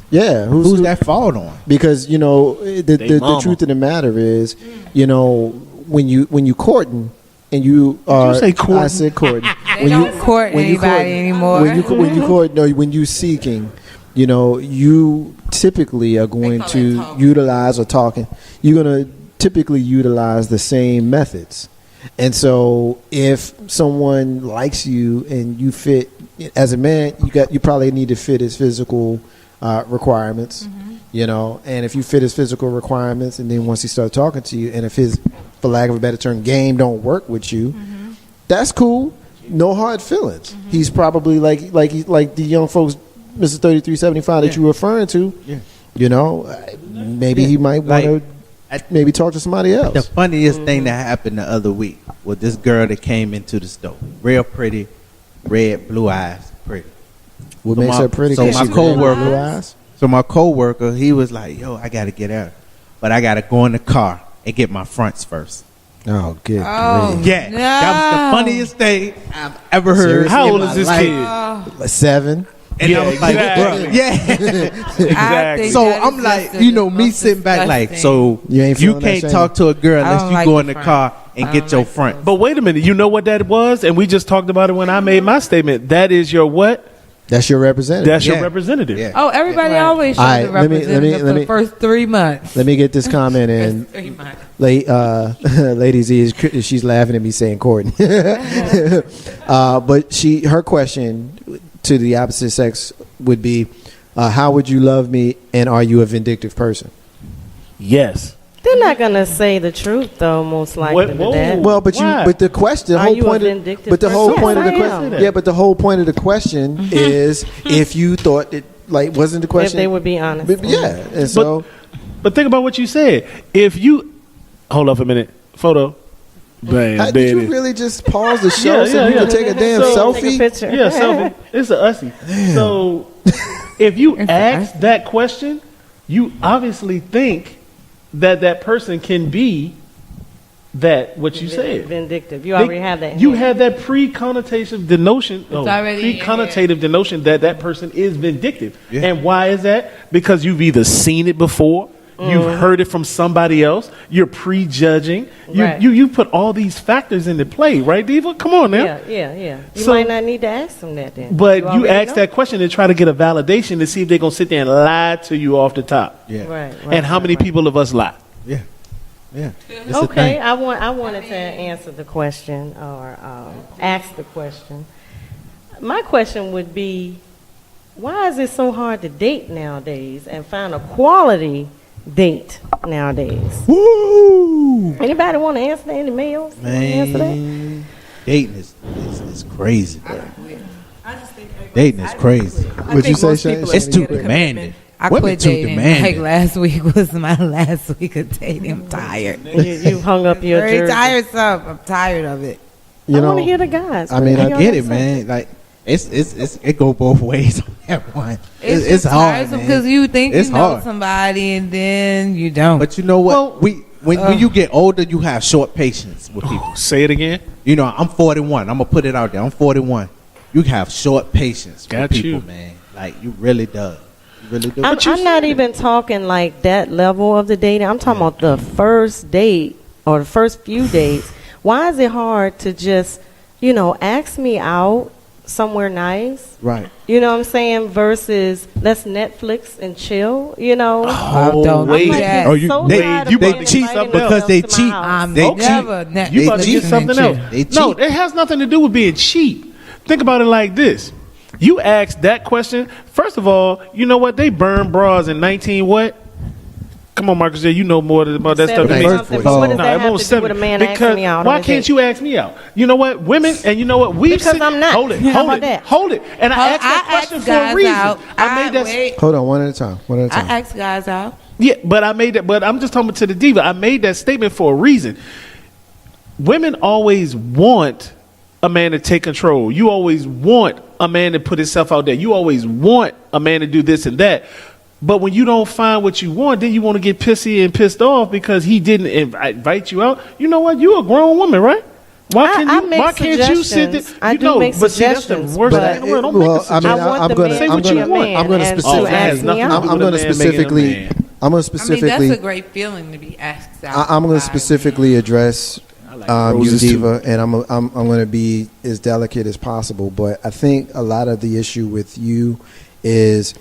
Yeah. Who's that fall on? Because you know the mama. truth of the matter is, you know, when you courting and you are. say courting? I said courting. They don't court anybody anymore. when you seeking, you know, you typically are going call to that talking. utilize or talking. You're going to typically utilize the same methods. And so if someone likes you and you fit as a man, you probably need to fit his physical requirements, you know, and if you fit his physical requirements and then once he starts talking to you and if his, for lack of a better term, game don't work with you, that's cool. No hard feelings. He's probably like the young folks, Mr. 3375 that you were referring to, you know, maybe he might want to maybe talk to somebody else. The funniest thing that happened the other week was this girl that came into the store, real pretty, red, blue eyes, pretty. What So makes my- her pretty? so 'Cause my she's coworker- blue eyes? So my coworker, he was like, "Yo, I gotta get out, but I gotta go in the car and get my fronts first." Oh, good. Oh, grief. Yeah, that was the funniest thing I've ever heard. Seriously? How in old my is this life. kid? 7. And Yeah, I was like, exactly. "Bruh, yeah." Exactly. So I'm like, you know, me sitting back like, so You ain't you feeling that can't shame? talk to a girl I unless don't you like go the in the front. car and I get don't your like the front. But wait a minute, you know what that was? And we just talked about it when I made my statement. That is your what? That's your representative. That's your Yeah. representative. Yeah. Oh, everybody Right. always shows All right, the let me- representative for the first 3 months. Let me get this comment in. 3 months. Lady Z, she's laughing at me saying Courtney. But her question to the opposite sex would be, how would you love me and are you a vindictive person? Yes. They're not gonna say the truth, though. Most likely, What- with whoa. that. Well, but Why? the question, the Are whole you a point, vindictive but the whole person? point of the Yes, I question, am. yeah, but the whole point of the question is if you thought that, like, wasn't the If question? they would be honest. But, yeah, and so But think about what you said. If you hold up a minute, photo. Bam, did there you it is. really just pause the show Yeah, so yeah, you yeah. can take a damn So- Take a selfie? picture. Yeah, selfie. It's a ussy. So if you ask that question, you obviously think that that person can be that what you said. Vindictive. You already have that. You here. had that pre-connotative denotion. already in your Pre-connotative denotion that that person is vindictive. And why is that? Because you've either seen it before, you've heard it from somebody else, you're prejudging. Right. You put all these factors into play, right, Diva? Come on now. Yeah. You So- might not need to ask them that then. But you already ask know. that question to try to get a validation to see if they're going to sit there and lie to you off the top. Yeah. Right. And how many people of us lie? Yeah. Yeah. It's a Okay, thing. I wanted to answer the question or ask the question. My question would be, why is it so hard to date nowadays and find a quality date nowadays? Woo! Anybody want to answer that? Any males? Wanna answer that? Man, dating is crazy. I just think Dating is crazy. What'd you say, Shane? It's too demanding. I Women quit too dating. demanding. Like last week was my last week of dating. I'm tired. You hung up your Very jersey. tiresome. I'm tired of it. You I know, want to hear the guys. I mean, What I y'all Get gotta it, say? man. Like it go both ways on that one. It's It's hard, man. because you think It's you know hard. somebody and then you don't. But you know what? Well, when you get older, you have short patience with people. Say it again. You know, I'm 41. I'm gonna put it out there. I'm 41. You have short patience Got with people, you. man. Like you really do. You really do. I'm not even talking like that level of the dating. I'm talking about the first date or the first few dates. Why is it hard to just, ask me out somewhere nice? Right. You know what I'm saying? Versus let's Netflix and chill, Oh, don't wait. do I'm that. Oh, you- so they- tired of you being about to cheat invited something because they to my cheat. house. I'm They never cheat. net- You about to cheat. get something else. They No, cheat. it has nothing to do with being cheap. Think about it like this. You asked that question. First of all, you know what? They burn bras in 19 what? Come on, Marcus J. You know more about that stuff than me. Something, but what does No, that I'm have on to do 70. with a man Because asking me out? why on a can't date? you ask me out? You know what? Women, and you know what? Because I'm not. Hold it. How Hold about it. that? Hold it. And I asked that I question ask for a guys reason. out. I made that. Wait. hold on, one at a time. I ask guys out. Yeah, but I made that. But I'm just talking to the diva. I made that statement for a reason. Women always want a man to take control. You always want a man to put himself out there. You always want a man to do this and that. But when you don't find what you want, then you want to get pissy and pissed off because he didn't invite you out. You know what? You're a grown woman, right? I make why can't you sit there? suggestions. I you do know, make but see, that's the suggestions, worst but thing in the world. Don't well, make a I mean, suggestion. I want I'm the gonna- man Say to what be you a want. man I'm gonna and specifically- to ask me out. I'm going to man making a specifically. man. I'm going to I mean, specifically. that's a great feeling to be asked out. I'm going by to specifically address you, roses, too. Diva, and I'm going to be as delicate as possible. But I think a lot of the issue with you is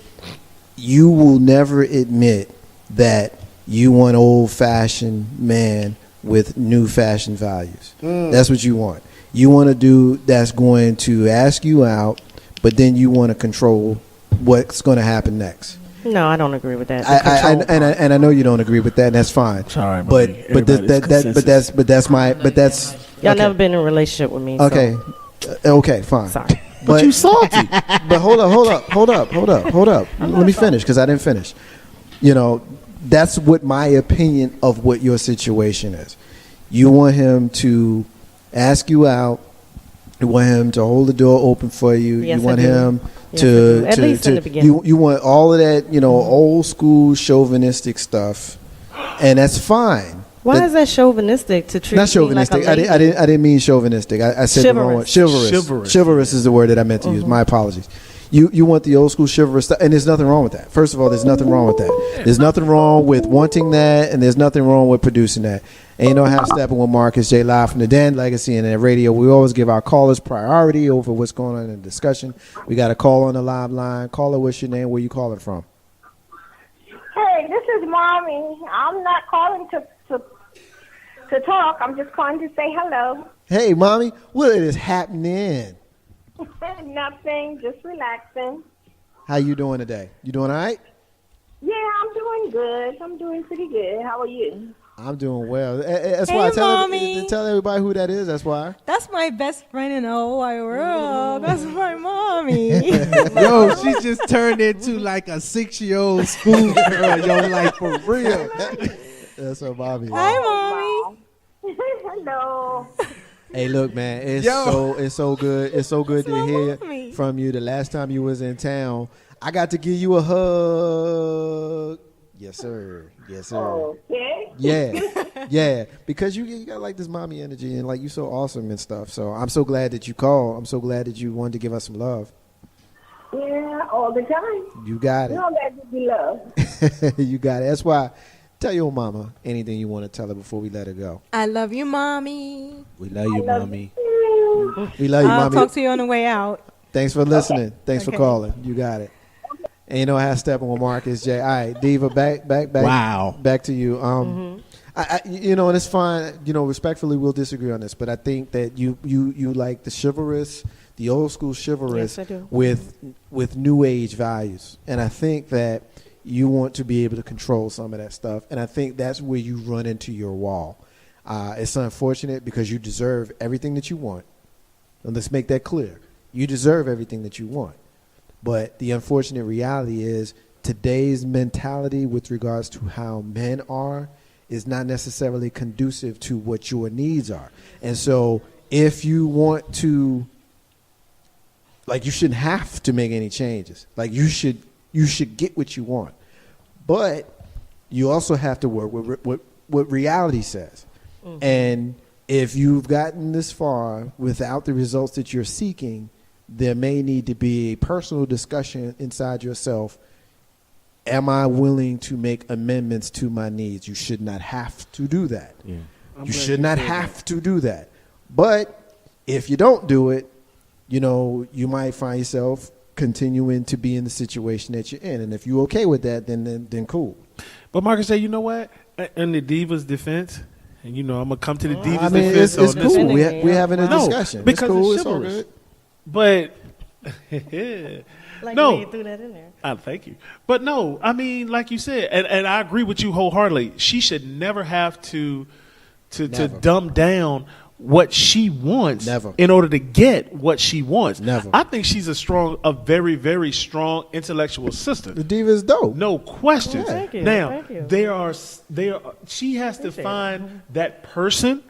you will never admit that you want old-fashioned man with new fashion values. That's what you want. You want a dude that's going to ask you out, but then you want to control what's going to happen next. No, I don't agree with that. And I know you don't agree with that, and that's fine. Sorry, but buddy. but Everybody's that's Y'all okay. never been in a relationship with me. Okay, okay, fine. Sorry. But You salty. but hold up. Let me finish because I didn't finish. That's what my opinion of what your situation is. You want him to ask you out. You want him to hold the door open for you. Yes, you want I do. him Yes, to, I do. At to, least to in the beginning. you want all of that, old school chauvinistic stuff, and that's fine. Why That- is that chauvinistic to treat Not me chauvinistic. like a lady? I didn't mean chauvinistic. I said the wrong word. Chivalrous. Chivalrous. Chivalrous. Chivalrous is the word that I meant to use. My apologies. You want the old school chivalrous stuff, and there's nothing wrong with that. First of all, there's nothing wrong with that. There's nothing wrong with wanting that, and there's nothing wrong with producing that. And you know how Steppin with Marcus J live from the Den, Legacy and Radio. We always give our callers priority over what's going on in the discussion. We got a call on the live line. Caller, what's your name? Where you calling from? Hey, this is Mommy. I'm not calling to talk. I'm just calling to say hello. Hey, mommy, what is happening? Nothing, just relaxing. How you doing today? You doing all right? Yeah, I'm doing good. I'm doing pretty good. How are you? I'm doing well. That's Hey, why I Mommy. tell everybody who that is. That's why. That's my best friend in the whole wide world. That's my mommy. Yo, she just turned into like a 6-year-old schoolgirl. Yo, like for real. That's her mommy. Hi, mommy. Hello. Hey, look, man, it's Yo. so good. It's so good to my hear mommy. from you. The last time you was in town, I got to give you a hug. Yes, sir. Yes, sir. Okay. Yeah. Because you got like this mommy energy and like you so awesome and stuff. So I'm so glad that you called. I'm so glad that you wanted to give us some love. Yeah, all the time. You got You it. know that to be love. You got it. That's why. Tell your mama anything you want to tell her before we let her go. I love you, mommy. We love you, mommy. We love you, I'll mommy. talk to you on the way out. Thanks for listening. Thanks for Okay. calling. You got it. And you know how Steppin with Marcus J. All right, Diva, back. Wow. Back to you. And it's fine. Respectfully, we'll disagree on this, but I think that you like the chivalrous, the old school chivalrous Yes, I do. with new age values, and I think that you want to be able to control some of that stuff, and I think that's where you run into your wall. It's unfortunate because you deserve everything that you want, and let's make that clear. You deserve everything that you want. But the unfortunate reality is today's mentality with regards to how men are is not necessarily conducive to what your needs are. And so if you want to, like, you shouldn't have to make any changes. Like, you should get what you want. But you also have to work with what reality says. Mm-hmm. And if you've gotten this far without the results that you're seeking, there may need to be a personal discussion inside yourself. Am I willing to make amendments to my needs? You should not have to do that. Yeah. You should not have to do that. But if you don't do it, you might find yourself continuing to be in the situation that you're in. And if you're okay with that, then cool. But Marcus said, you know what? In the Diva's defense, and I'm gonna come to the Diva's defense. It's cool. We're having a discussion. Because it's cool. it's chivalrous. All good. But like no, you threw that in there. Thank you. But no, I mean, like you said, and I agree with you wholeheartedly. She should never have to dumb down what she wants in order to get what she wants. Never. I think she's a very, very strong intellectual sister. The Diva is dope. No question. Yeah. Thank you. Now, she has to find that person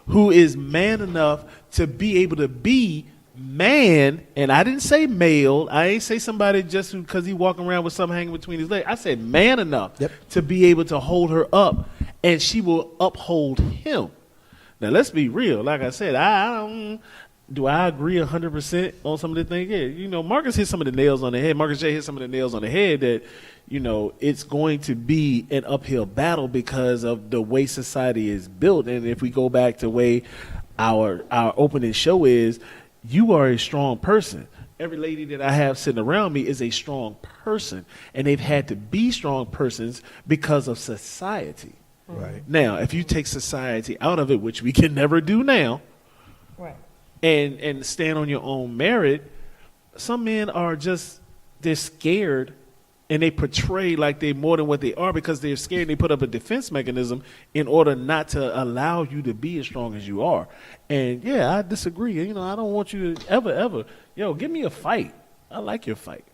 who is man enough to be able to be man, and I didn't say male. I ain't say somebody just because he walking around with something hanging between his legs. I said man enough to be able to hold her up, and she will uphold him. Now, let's be real. Like I said, do I agree 100% on some of the things? Yeah, Marcus hit some of the nails on the head. Marcus J hit some of the nails on the head that, it's going to be an uphill battle because of the way society is built. And if we go back to the way our opening show is, you are a strong person. Every lady that I have sitting around me is a strong person, and they've had to be strong persons because of society. Right. Now, if you take society out of it, which we can never do now, right, and stand on your own merit, some men are they're scared, and they portray like they're more than what they are because they're scared. They put up a defense mechanism in order not to allow you to be as strong as you are. And yeah, I disagree. I don't want you to ever, give me a fight. I like your fight.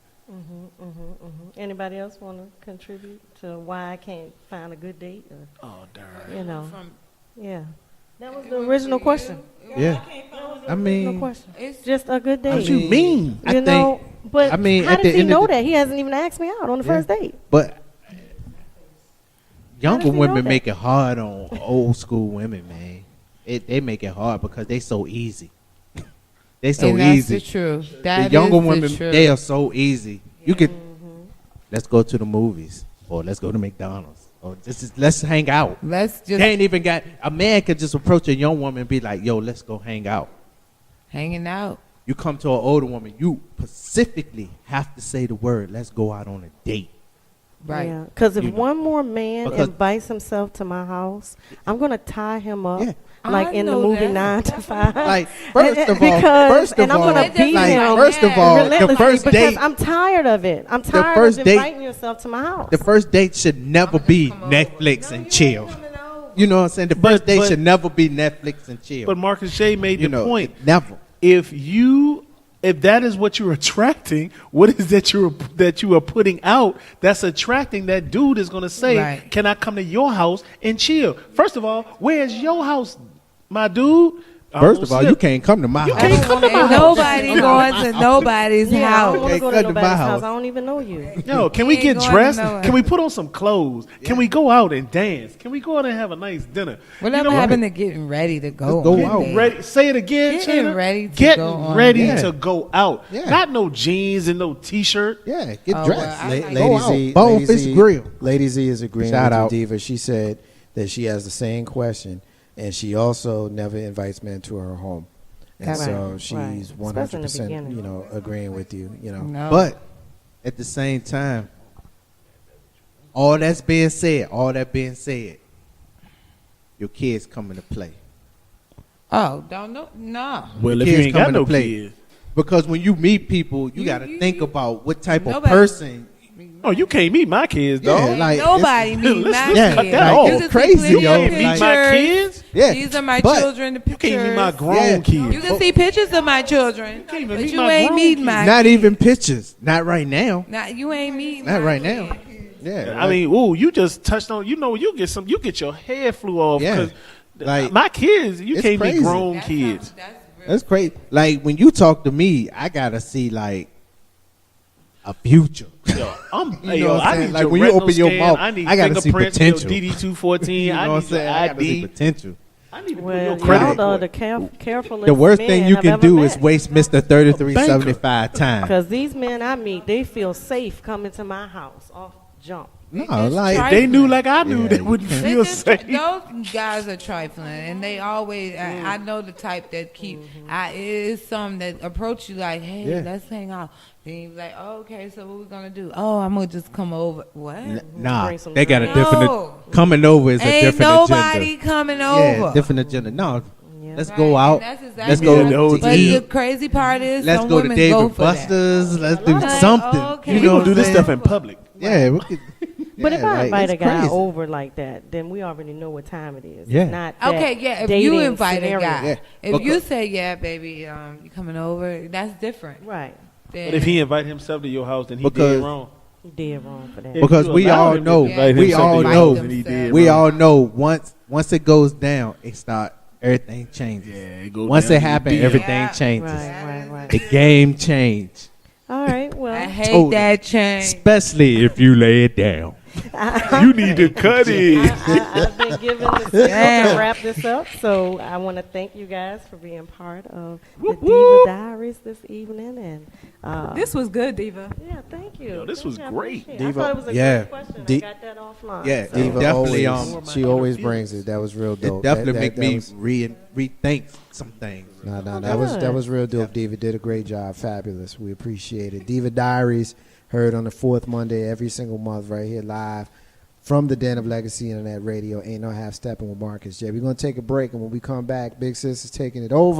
Anybody else want to contribute to why I can't find a good date? Or, oh, darn. Yeah. That was the original question. Yeah. I mean, it's just a good date. What you mean? But I mean, how does he know that? He hasn't even asked me out on the first date. But younger women make it hard on old school women, man. They make it hard because they so easy. They so and that's easy. The truth. The younger women, they are so easy. You could let's go to the movies, or let's go to McDonald's, or let's hang out. Let's just. They ain't even got a man could just approach a young woman and be like, "Yo, let's go hang out." Hanging out. You come to an older woman, you specifically have to say the word, let's go out on a date. Right. Yeah. Because if one more man invites himself to my house, I'm going to tie him up like in the movie 9 to 5. Like, first of all, I'm going to beat him. First of all, the first date. Because I'm tired of it. I'm tired of inviting yourself to my house. The first date should never be Netflix and chill. You know what I'm saying? The first date should never be Netflix and chill. But Marcus J made the point. Never. If that is what you're attracting, what is that you are putting out that's attracting that dude is going to say, can I come to your house and chill? First of all, where's your house, my dude? First of all, you can't come to my house. You can't come to my house. Nobody going to nobody's house. I don't want to go to nobody's house. I don't even know you. Yo, can we get dressed? Can we put on some clothes? Can we go out and dance? Can we go out and have a nice dinner? Whatever happened to getting ready to go? Go out. Ready. Say it again, Getting ready to Getting go ready on. to go out. Yeah. Not no jeans and no T-shirt. Yeah, get dressed. Lady Z, Grill. Lady Z is agreeing Shout with out. Diva. She said that she has the same question, and she also never invites men to her home. And so she's 100%, agreeing with you, No. But at the same time, all that being said, your kids come into play. Oh, don't know. No. Well, if Kids you ain't come got into no play. kids. Because when you meet people, you got to think about what type of person. Oh, you can't meet my kids, though. Yeah, like, Nobody meet my Let's kids. cut that off. You just Crazy, put yo. your Meet my pictures. kids? Yeah. These are my But children. The You pictures. can't meet my grown Yeah. kids. You can see pictures of my children, can't even but meet you my ain't grown meeting kids. my. Not kids. even pictures. Not right now. You ain't meeting. Not my right now. kids. Yeah. I mean, ooh, you just touched on. You know, you get your hair flew off. Yeah. 'Cause Like, my kids, you it's can't crazy. meet grown That kids. sounds- that's real. that's crazy. Like when you talk to me, I gotta see like a future. Yo, You hey, know yo, what I'm I saying? need Like your when you retinal open your scan, mouth, I need I gotta see fingerprints, potential. Your DD214. You know I what I'm need your saying? I gotta see ID. potential. I need to put Well, your y'all credit. are the carefulest The worst men thing you I've can ever do met. is waste Mr. 3375 time. Because these men I meet, they feel safe coming to my house off jump. No, just like try- They knew like I knew Yeah, they you wouldn't can't. feel Those safe. guys are trifling, and they always. I know the type that keep. It is some that approach you like, "Hey, Yeah. let's hang out." Then you be like, oh, "Okay, so what we gonna do?" "Oh, I'm gonna just come over." What? Nah, Bring some they got a drinks. different. No. Coming over is a Ain't different nobody agenda. coming Yeah, over. different agenda. No, Yeah. let's Right, go and out. that's exactly Let's Yeah, go the whole to But thing. the eat. crazy part is, Let's some go to women go David for that. Buster's. Let's do Like, something. okay. You We know gonna what do I'm this saying? stuff in public. Yeah, we could. But if I like, invite it's a guy crazy. over like that, then we already know what time it is. Yeah. It's not that Okay, yeah. If dating you invite scenario. a guy, Yeah. if Okay. you say, "Yeah, baby, you coming over," that's different. Right. Then, But if he invite himself to your house, then he Because- did wrong. You did wrong for that. Yeah, Because you we allow all him to know, invite we himself to all your know, house and he did we wrong. all know once it goes down, it start everything changes. Yeah, it goes Once down it to the happens, beat. everything Yeah. changes. Right. The game change, All right. Well, I hate Totally. that change. especially if you lay it down. You need to cut it. I've been given the signal Damn. to wrap this up, so I want to thank you guys for being part of the Whoop, Diva whoop. Diaries this evening. And This was good, Diva. yeah, thank you. Yo, this Thank was you, I great. appreciate it. Diva- I thought it was a Yeah. great question. Di- I got that offline. Yeah, so. Diva definitely, always, she always brings it. That was real It dope. definitely That- make that me was- rethink some things. No, Oh, that was good. real dope. Diva did a great job. Fabulous. We appreciate it. Diva Diaries heard on the fourth Monday every single month right here live from the Den of Legacy Internet Radio. Ain't no half stepping with Marcus J. We're gonna take a break, and when we come back, Big Sis is taking it over.